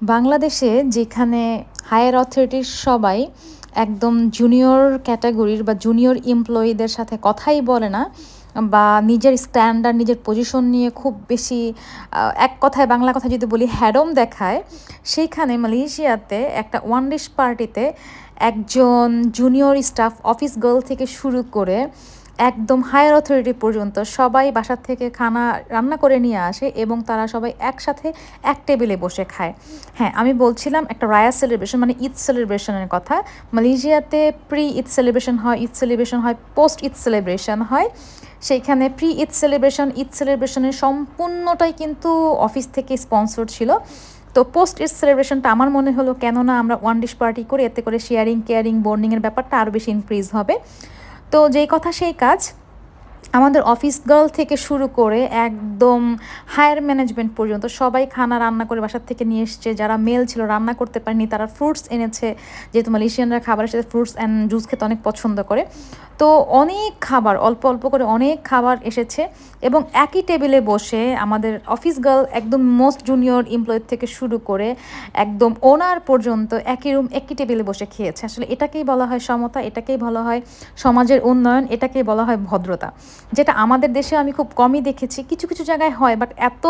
বাংলাদেশে যেখানে হায়ার অথরিটির সবাই একদম জুনিয়র ক্যাটাগরির বা জুনিয়র এমপ্লয়ীদের সাথে কথাই বলে না বা নিজের স্ট্যান্ডার্ড নিজের পজিশন নিয়ে খুব বেশি এক কথায় বাংলা কথা যদি বলি হ্যাডম দেখায়, সেইখানে মালয়েশিয়াতে একটা ওয়ান ডিশ পার্টিতে একজন জুনিয়র স্টাফ অফিস গার্ল থেকে শুরু করে একদম হায়ার অথরিটি পর্যন্ত সবাই বাসার থেকে খানা রান্না করে নিয়ে আসে এবং তারা সবাই একসাথে এক টেবিলে বসে খায়। হ্যাঁ, আমি বলছিলাম একটা রায়া সেলিব্রেশন মানে ঈদ সেলিব্রেশনের কথা। মালয়েশিয়াতে প্রি ঈদ সেলিব্রেশন হয়, ঈদ সেলিব্রেশন হয়, পোস্ট ঈদ সেলিব্রেশন হয়। সেইখানে প্রি ঈদ সেলিব্রেশনের সম্পূর্ণটাই কিন্তু অফিস থেকে স্পন্সর ছিল। তো পোস্ট ঈদ সেলিব্রেশনটা আমার মনে হলো কেননা আমরা ওয়ান ডিশ পার্টি করে এতে করে শেয়ারিং কেয়ারিং বন্ডিংয়ের ব্যাপারটা আরও বেশি ইনক্রিজ হবে। তো যেই কথা সেই কাজ, আমাদের অফিস গার্ল থেকে শুরু করে একদম হায়ার ম্যানেজমেন্ট পর্যন্ত সবাই খানা রান্না করে বাসার থেকে নিয়ে এসছে। যারা মেল ছিল রান্না করতে পারেনি তারা ফ্রুটস এনেছে, যেহেতু মালয়েশিয়ানরা খাবারের সাথে ফ্রুটস অ্যান্ড জুস খেতে অনেক পছন্দ করে। তো অনেক খাবার অল্প অল্প করে অনেক খাবার এসেছে এবং একই টেবিলে বসে আমাদের অফিস গার্ল একদম মোস্ট জুনিয়র এমপ্লয়ি থেকে শুরু করে একদম ওনার পর্যন্ত একই টেবিলে বসে খেয়েছে। আসলে এটাকেই বলা হয় সমতা, এটাকেই বলা হয় সমাজের উন্নয়ন, এটাকেই বলা হয় ভদ্রতা, যেটা আমাদের দেশে আমি খুব কমই দেখেছি। কিছু কিছু জায়গায় হয়, বাট এত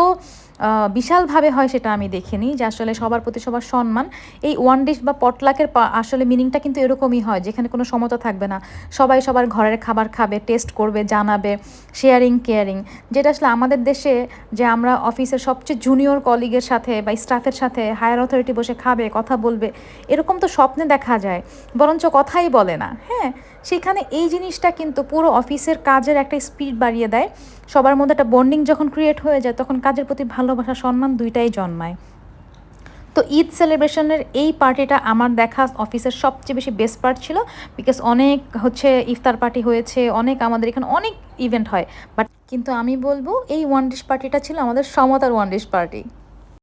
বিশালভাবে হয় সেটা আমি দেখিনি, যে আসলে সবার প্রতি সবার সম্মান। এই ওয়ান ডিশ বা পটলাকের আসলে মিনিংটা কিন্তু এরকমই হয়, যেখানে কোনো সমতা থাকবে না, সবাই সবার ঘরের খাবার খাবে, টেস্ট করবে, জানাবে, শেয়ারিং কেয়ারিং। যেটা আসলে আমাদের দেশে যে আমরা অফিসের সবচেয়ে জুনিয়র কলিগের সাথে বা স্টাফের সাথে হায়ার অথরিটি বসে খাবে, কথা বলবে, এরকম তো স্বপ্নে দেখা যায়, বরঞ্চ কথাই বলে না। হ্যাঁ, সেখানে এই জিনিসটা কিন্তু পুরো অফিসের কাজের একটা স্পিড বাড়িয়ে দেয়। সবার মধ্যে একটা বন্ডিং যখন ক্রিয়েট হয়ে যায় তখন কাজের প্রতি ভালোবাসা সম্মান দুইটাই জন্মায়। তো ঈদ সেলিব্রেশনের এই পার্টিটা আমার দেখা অফিসের সবচেয়ে বেশি বেস্ট পার্ট ছিল, বিকজ অনেক ইফতার পার্টি হয়েছে, অনেক আমাদের এখানে অনেক ইভেন্ট হয়, বাট কিন্তু আমি বলবো এই ওয়ান ডিশ পার্টিটা ছিল আমাদের সমতার ওয়ান ডিশ পার্টি।